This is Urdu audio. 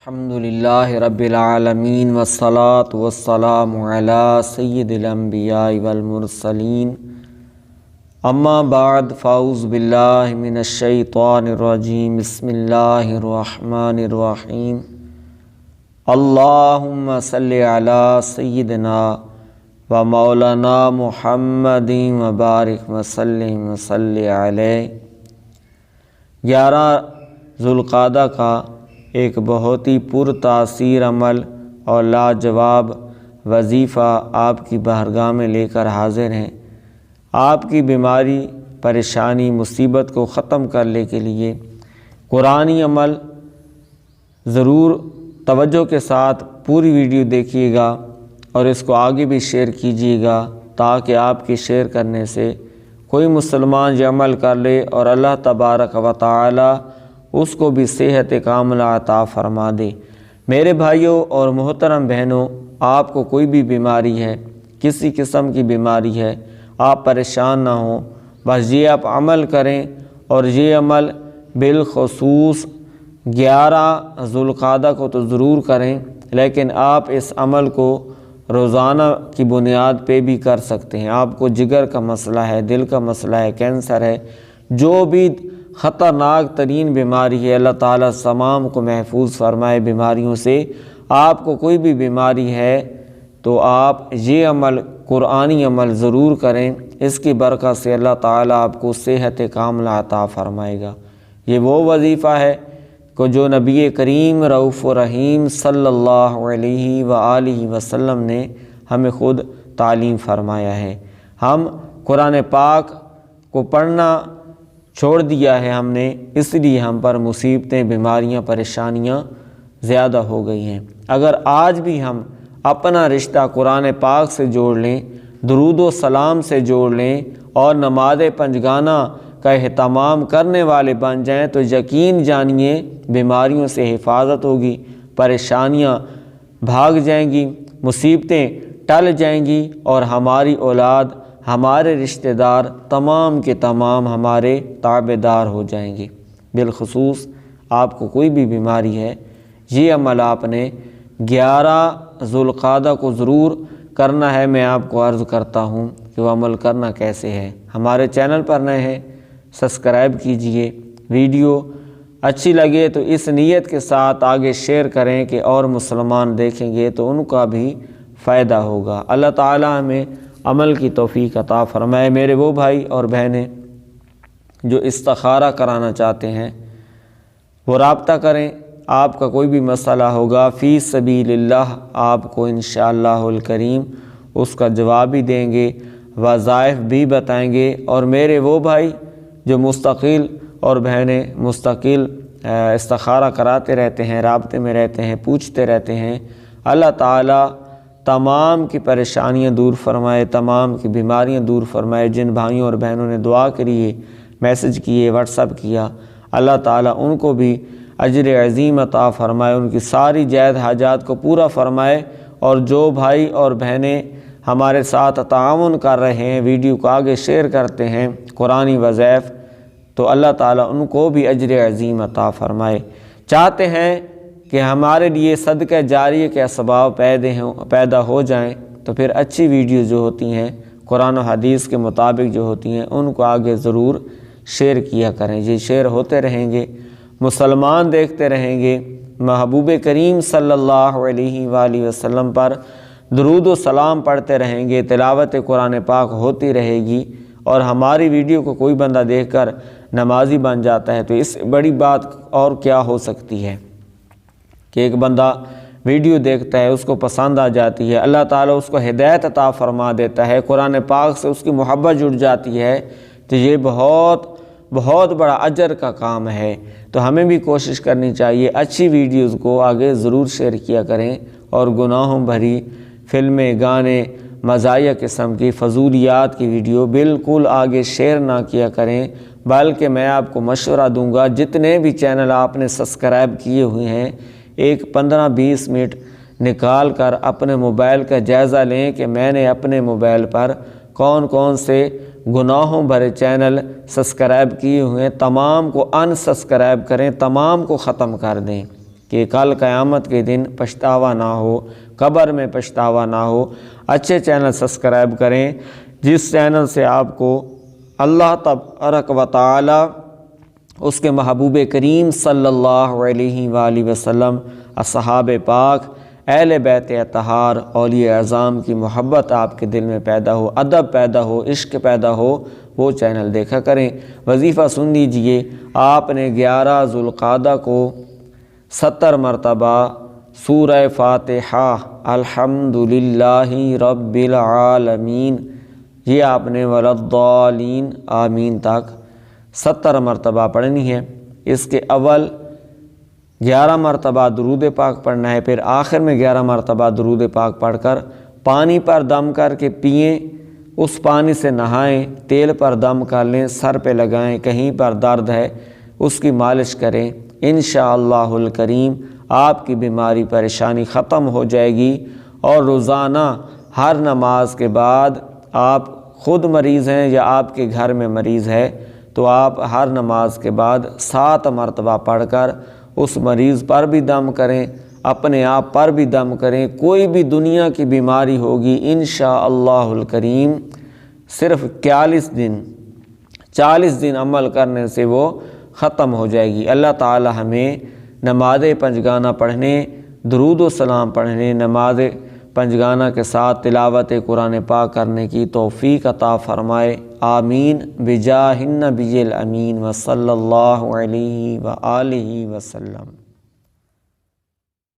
الحمدللہ رب العالمین والصلاة والسلام علی سید الانبیاء والمرسلین اما بعد فاعوذ باللہ من الشیطان الرجیم بسم اللہ الرحمن الرحیم اللہم صلی علی سیدنا و مولانا محمد وبارک وسلم وصلی علیہ۔ 11 ذوالقعدہ کا ایک بہت ہی پر تاثیر عمل اور لاجواب وظیفہ آپ کی بارگاہ میں لے کر حاضر ہیں۔ آپ کی بیماری، پریشانی، مصیبت کو ختم کرنے کے لیے قرآنی عمل ضرور توجہ کے ساتھ پوری ویڈیو دیکھیے گا اور اس کو آگے بھی شیئر کیجیے گا تاکہ آپ کے شیئر کرنے سے کوئی مسلمان یہ عمل کر لے اور اللہ تبارک و تعالی اس کو بھی صحت کاملہ عطا فرما دے۔ میرے بھائیوں اور محترم بہنوں، آپ کو کوئی بھی بیماری ہے، کسی قسم کی بیماری ہے، آپ پریشان نہ ہوں، بس یہ آپ عمل کریں اور یہ عمل بالخصوص 11 ذوالقعدہ کو تو ضرور کریں، لیکن آپ اس عمل کو روزانہ کی بنیاد پہ بھی کر سکتے ہیں۔ آپ کو جگر کا مسئلہ ہے، دل کا مسئلہ ہے، کینسر ہے، جو بھی خطرناک ترین بیماری ہے، اللہ تعالیٰ تمام کو محفوظ فرمائے بیماریوں سے۔ آپ کو کوئی بھی بیماری ہے تو آپ یہ عمل، قرآنی عمل ضرور کریں، اس کی برکت سے اللہ تعالیٰ آپ کو صحت کاملہ عطا فرمائے گا۔ یہ وہ وظیفہ ہے کہ جو نبی کریم رؤوف رحیم صلی اللہ علیہ وآلہ وسلم نے ہمیں خود تعلیم فرمایا ہے۔ ہم قرآن پاک کو پڑھنا چھوڑ دیا ہے ہم نے، اس لیے ہم پر مصیبتیں، بیماریاں، پریشانیاں زیادہ ہو گئی ہیں۔ اگر آج بھی ہم اپنا رشتہ قرآن پاک سے جوڑ لیں، درود و سلام سے جوڑ لیں اور نماز پنجگانہ کا اہتمام کرنے والے بن جائیں تو یقین جانیے بیماریوں سے حفاظت ہوگی، پریشانیاں بھاگ جائیں گی، مصیبتیں ٹل جائیں گی اور ہماری اولاد، ہمارے رشتہ دار تمام کے تمام ہمارے تابعدار ہو جائیں گے۔ بالخصوص آپ کو کوئی بھی بیماری ہے، یہ عمل آپ نے 11 ذوالقعدہ کو ضرور کرنا ہے۔ میں آپ کو عرض کرتا ہوں کہ وہ عمل کرنا کیسے ہے۔ ہمارے چینل پر نئے ہیں، سبسکرائب کیجئے، ویڈیو اچھی لگے تو اس نیت کے ساتھ آگے شیئر کریں کہ اور مسلمان دیکھیں گے تو ان کا بھی فائدہ ہوگا۔ اللہ تعالیٰ ہمیں عمل کی توفیق عطا فرمائے۔ میرے وہ بھائی اور بہنیں جو استخارہ کرانا چاہتے ہیں وہ رابطہ کریں۔ آپ کا کوئی بھی مسئلہ ہوگا فی سبیل اللہ، آپ کو انشاءاللہ الکریم اس کا جواب بھی دیں گے، وظائف بھی بتائیں گے۔ اور میرے وہ بھائی جو مستقل اور بہنیں مستقل استخارہ کراتے رہتے ہیں، رابطے میں رہتے ہیں، پوچھتے رہتے ہیں، اللہ تعالیٰ تمام کی پریشانیاں دور فرمائے، تمام کی بیماریاں دور فرمائے۔ جن بھائیوں اور بہنوں نے دعا کری، میسج کیے، واٹس ایپ کیا، اللہ تعالیٰ ان کو بھی اجر عظیم عطا فرمائے، ان کی ساری جائز حاجات کو پورا فرمائے۔ اور جو بھائی اور بہنیں ہمارے ساتھ تعاون کر رہے ہیں، ویڈیو کو آگے شیئر کرتے ہیں، قرآنی وظائف، تو اللہ تعالیٰ ان کو بھی اجر عظیم عطا فرمائے۔ چاہتے ہیں کہ ہمارے لیے صدقہ جاریہ کے اسباب پیدا ہو جائیں تو پھر اچھی ویڈیوز جو ہوتی ہیں قرآن و حدیث کے مطابق جو ہوتی ہیں ان کو آگے ضرور شیئر کیا کریں۔ یہ شیئر ہوتے رہیں گے، مسلمان دیکھتے رہیں گے، محبوب کریم صلی اللہ علیہ وآلہ وسلم پر درود و سلام پڑھتے رہیں گے، تلاوت قرآن پاک ہوتی رہے گی اور ہماری ویڈیو کو کوئی بندہ دیکھ کر نمازی بن جاتا ہے تو اس سے بڑی بات اور کیا ہو سکتی ہے کہ ایک بندہ ویڈیو دیکھتا ہے، اس کو پسند آ جاتی ہے، اللہ تعالیٰ اس کو ہدایت عطا فرما دیتا ہے، قرآن پاک سے اس کی محبت جڑ جاتی ہے، تو یہ بہت بڑا اجر کا کام ہے۔ تو ہمیں بھی کوشش کرنی چاہیے اچھی ویڈیوز کو آگے ضرور شیئر کیا کریں اور گناہوں بھری فلمیں، گانے، مزاحیہ قسم کی فضولیات کی ویڈیو بالکل آگے شیئر نہ کیا کریں، بلکہ میں آپ کو مشورہ دوں گا جتنے بھی چینل آپ نے سبسکرائب کیے ہوئے ہیں، ایک 15-20 منٹ نکال کر اپنے موبائل کا جائزہ لیں کہ میں نے اپنے موبائل پر کون کون سے گناہوں بھرے چینل سبسکرائب کیے ہوئے ہیں، تمام کو ان سبسکرائب کریں، تمام کو ختم کر دیں۔ کہ کل قیامت کے دن پچھتاوا نہ ہو، قبر میں پچھتاوا نہ ہو۔ اچھے چینل سبسکرائب کریں جس چینل سے آپ کو اللہ تبارک و تعالی اس کے محبوب کریم صلی اللہ علیہ وآلہ وسلم، اصحاب پاک، اہل بیت اطہار، اولیاء اعظام کی محبت آپ کے دل میں پیدا ہو، ادب پیدا ہو، عشق پیدا ہو، وہ چینل دیکھا کریں۔ وظیفہ سن لیجئے، آپ نے 11 ذوالقعدہ کو 70 مرتبہ سورہ فاتحہ الحمدللہ رب العالمین، یہ آپ نے وللضالین آمین تک 70 مرتبہ پڑھنی ہے۔ اس کے اول 11 مرتبہ درود پاک پڑھنا ہے، پھر آخر میں 11 مرتبہ درود پاک پڑھ کر پانی پر دم کر کے پئیں، اس پانی سے نہائیں، تیل پر دم کر لیں، سر پہ لگائیں، کہیں پر درد ہے اس کی مالش کریں، انشاءاللہ الکریم آپ کی بیماری پریشانی ختم ہو جائے گی۔ اور روزانہ ہر نماز کے بعد، آپ خود مریض ہیں یا آپ کے گھر میں مریض ہے تو آپ ہر نماز کے بعد 7 مرتبہ پڑھ کر اس مریض پر بھی دم کریں، اپنے آپ پر بھی دم کریں۔ کوئی بھی دنیا کی بیماری ہوگی انشاءاللہ الکریم صرف 40 دن عمل کرنے سے وہ ختم ہو جائے گی۔ اللہ تعالی ہمیں نماز پنجگانہ پڑھنے، درود و سلام پڑھنے، نماز پنجگانہ کے ساتھ تلاوت قرآن پاک کرنے کی توفیق عطا فرمائے، آمین بجاہ النبی الامین وصلی اللہ علیہ وآلہ وسلم۔